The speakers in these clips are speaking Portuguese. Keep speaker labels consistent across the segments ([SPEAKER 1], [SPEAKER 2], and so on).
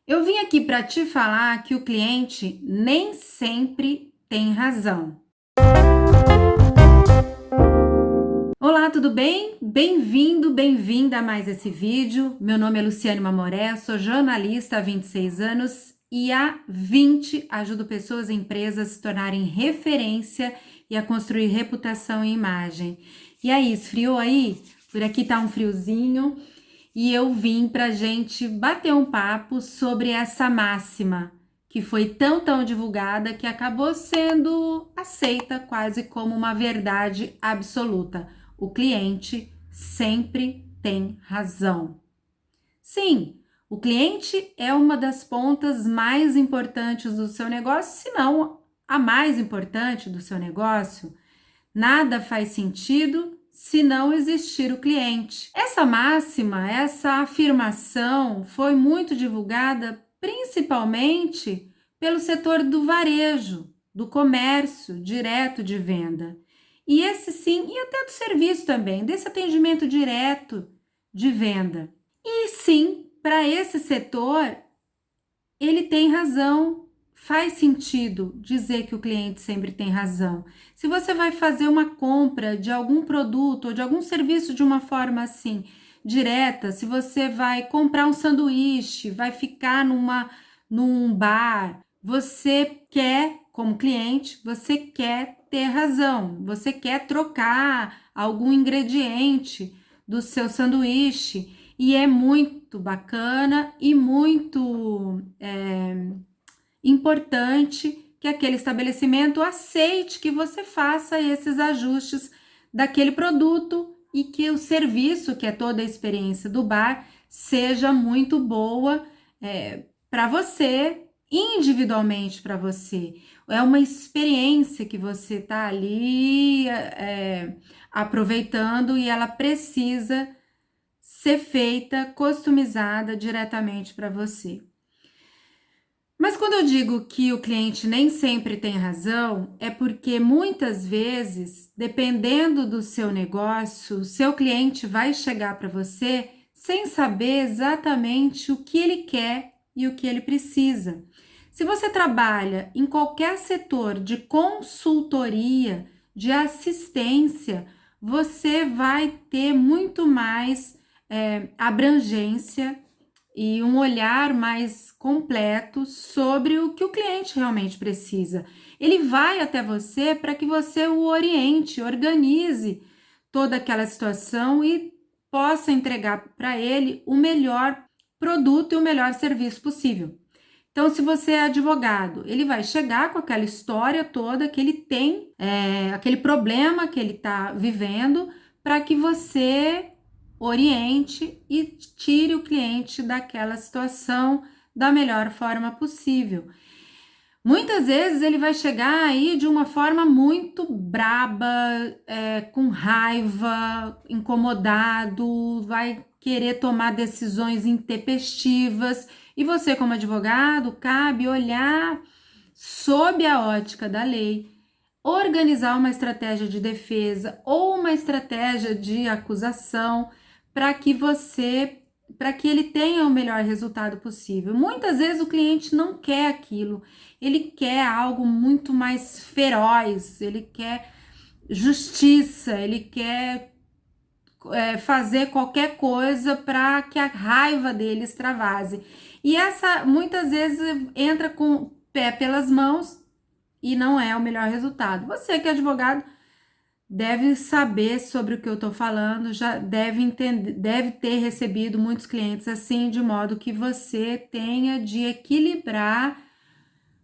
[SPEAKER 1] Eu vim aqui para te falar que o cliente nem sempre tem razão. Olá, tudo bem? Bem-vindo, bem-vinda a mais esse vídeo. Meu nome é Luciane Mamoré, sou jornalista há 26 anos e há 20 ajudo pessoas e empresas a se tornarem referência e a construir reputação e imagem. E aí, esfriou aí? Por aqui tá um friozinho. E eu vim para gente bater um papo sobre essa máxima que foi tão divulgada que acabou sendo aceita quase como uma verdade absoluta. O cliente sempre tem razão. Sim, o cliente é uma das pontas mais importantes do seu negócio, se não a mais importante do seu negócio. Nada faz sentido se não existir o cliente. Essa máxima, essa afirmação foi muito divulgada principalmente pelo setor do varejo, do comércio direto de venda. E esse sim, e até do serviço também, desse atendimento direto de venda. E sim, para esse setor, ele tem razão. Faz sentido dizer que o cliente sempre tem razão. Se você vai fazer uma compra de algum produto ou de algum serviço de uma forma assim, direta, se você vai comprar um sanduíche, vai ficar num bar, você quer, como cliente, você quer ter razão, você quer trocar algum ingrediente do seu sanduíche. E é muito bacana e muito importante que aquele estabelecimento aceite que você faça esses ajustes daquele produto e que o serviço, que é toda a experiência do bar, seja muito boa para você, individualmente para você. É uma experiência que você está ali aproveitando e ela precisa ser feita, customizada diretamente para você. Mas quando eu digo que o cliente nem sempre tem razão, é porque muitas vezes, dependendo do seu negócio, o seu cliente vai chegar para você sem saber exatamente o que ele quer e o que ele precisa. Se você trabalha em qualquer setor de consultoria, de assistência, você vai ter muito mais abrangência e um olhar mais completo sobre o que o cliente realmente precisa. Ele vai até você para que você o oriente, organize toda aquela situação e possa entregar para ele o melhor produto e o melhor serviço possível. Então, se você é advogado, ele vai chegar com aquela história toda que ele tem, aquele problema que ele está vivendo, para que você oriente e tire o cliente daquela situação da melhor forma possível. Muitas vezes ele vai chegar aí de uma forma muito braba, com raiva, incomodado, vai querer tomar decisões intempestivas e você, como advogado, cabe olhar sob a ótica da lei, organizar uma estratégia de defesa ou uma estratégia de acusação para que ele tenha o melhor resultado possível. Muitas vezes o cliente não quer aquilo, ele quer algo muito mais feroz, ele quer justiça, ele quer fazer qualquer coisa para que a raiva dele extravase. E essa muitas vezes entra com o pé pelas mãos e não é o melhor resultado. Você que é advogado deve saber sobre o que eu estou falando, já deve entender, deve ter recebido muitos clientes assim, de modo que você tenha de equilibrar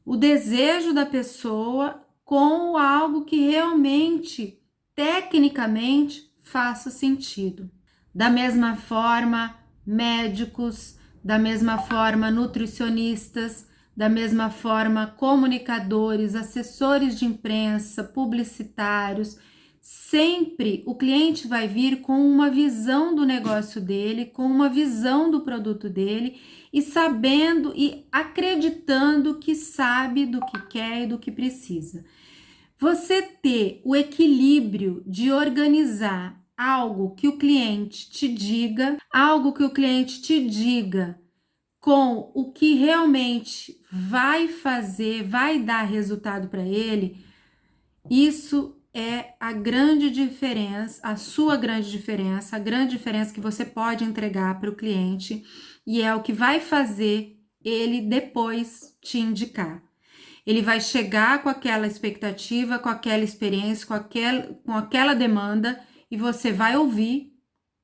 [SPEAKER 1] o desejo da pessoa com algo que realmente, tecnicamente, faça sentido. Da mesma forma, médicos, da mesma forma, nutricionistas, da mesma forma, comunicadores, assessores de imprensa, publicitários. Sempre o cliente vai vir com uma visão do negócio dele, com uma visão do produto dele e sabendo e acreditando que sabe do que quer e do que precisa. Você ter o equilíbrio de organizar algo que o cliente te diga, algo que o cliente te diga com o que realmente vai fazer, vai dar resultado para ele, isso é a grande diferença, a sua grande diferença, a grande diferença que você pode entregar para o cliente e é o que vai fazer ele depois te indicar. Ele vai chegar com aquela expectativa, com aquela experiência, com aquela demanda e você vai ouvir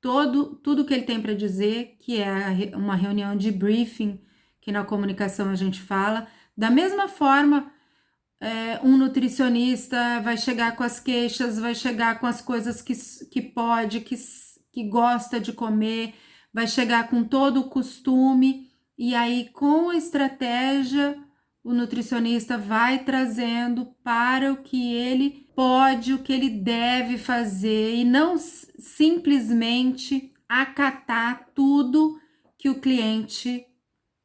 [SPEAKER 1] tudo que ele tem para dizer, que é uma reunião de briefing, que na comunicação a gente fala. Da mesma forma, um nutricionista vai chegar com as queixas, vai chegar com as coisas que pode, que gosta de comer, vai chegar com todo o costume, e aí com a estratégia, o nutricionista vai trazendo para o que ele pode, o que ele deve fazer, e não simplesmente acatar tudo que o cliente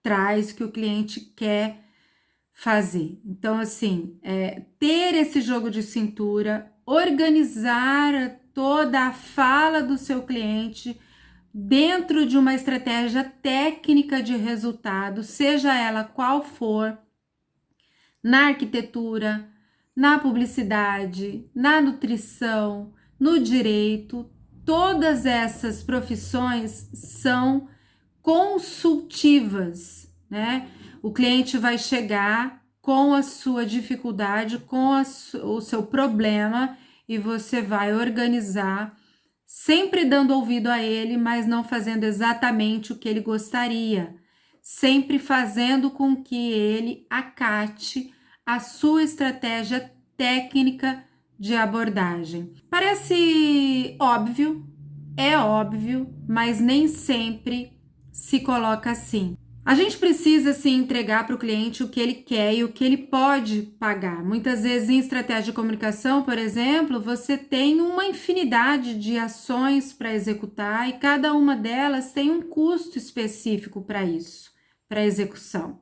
[SPEAKER 1] traz, que o cliente quer fazer. Então, assim, ter esse jogo de cintura, organizar toda a fala do seu cliente dentro de uma estratégia técnica de resultado, seja ela qual for, na arquitetura, na publicidade, na nutrição, no direito, todas essas profissões são consultivas, né? O cliente vai chegar com a sua dificuldade, com o seu problema e você vai organizar, sempre dando ouvido a ele, mas não fazendo exatamente o que ele gostaria, sempre fazendo com que ele acate a sua estratégia técnica de abordagem. Parece óbvio, é óbvio, mas nem sempre se coloca assim. A gente precisa sim entregar para o cliente o que ele quer e o que ele pode pagar. Muitas vezes em estratégia de comunicação, por exemplo, você tem uma infinidade de ações para executar e cada uma delas tem um custo específico para isso, para execução.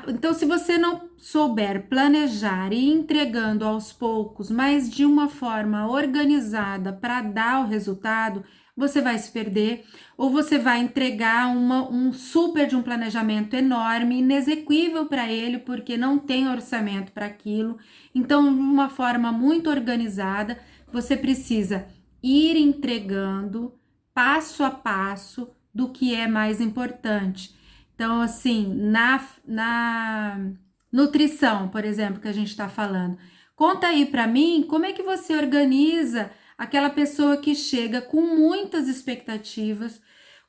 [SPEAKER 1] Então, se você não souber planejar e ir entregando aos poucos, mas de uma forma organizada para dar o resultado, você vai se perder ou você vai entregar um super de um planejamento enorme, inexequível para ele, porque não tem orçamento para aquilo. Então, de uma forma muito organizada, você precisa ir entregando passo a passo do que é mais importante. Então, assim, na nutrição, por exemplo, que a gente está falando, conta aí para mim como é que você organiza aquela pessoa que chega com muitas expectativas,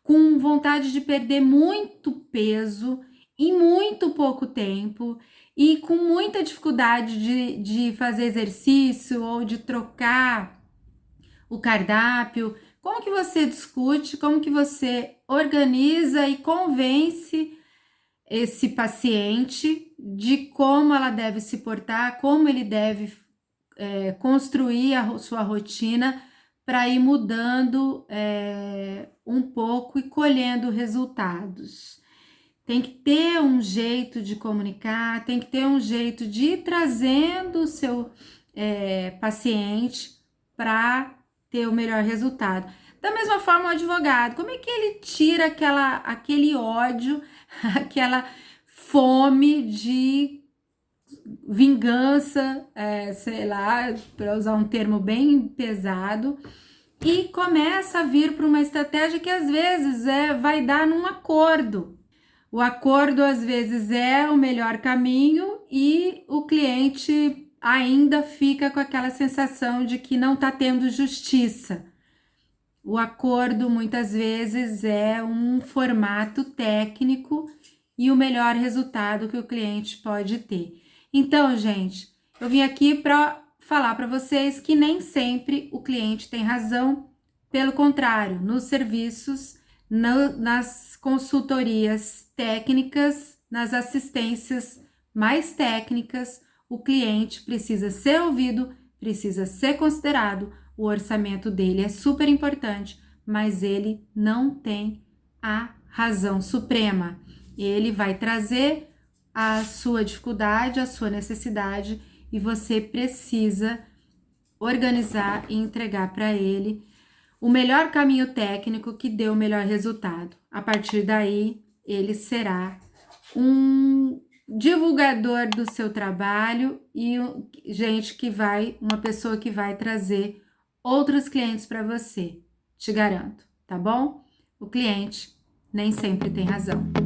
[SPEAKER 1] com vontade de perder muito peso em muito pouco tempo e com muita dificuldade de fazer exercício ou de trocar o cardápio. Como que você discute, como que você organiza e convence esse paciente de como ela deve se portar, como ele deve construir a sua rotina para ir mudando um pouco e colhendo resultados. Tem que ter um jeito de comunicar, tem que ter um jeito de ir trazendo o seu paciente para ter o melhor resultado. Da mesma forma, o advogado, como é que ele tira aquele ódio, aquela fome de vingança, sei lá, para usar um termo bem pesado, e começa a vir para uma estratégia que às vezes vai dar num acordo. O acordo às vezes é o melhor caminho e o cliente ainda fica com aquela sensação de que não está tendo justiça. O acordo muitas vezes é um formato técnico e o melhor resultado que o cliente pode ter. Então, gente, eu vim aqui para falar para vocês que nem sempre o cliente tem razão, pelo contrário, nos serviços, nas consultorias técnicas, nas assistências mais técnicas, o cliente precisa ser ouvido, precisa ser considerado. O orçamento dele é super importante, mas ele não tem a razão suprema. Ele vai trazer a sua dificuldade, a sua necessidade e você precisa organizar e entregar para ele o melhor caminho técnico que dê o melhor resultado. A partir daí, ele será um divulgador do seu trabalho e uma pessoa que vai trazer outros clientes para você, te garanto, tá bom? O cliente nem sempre tem razão.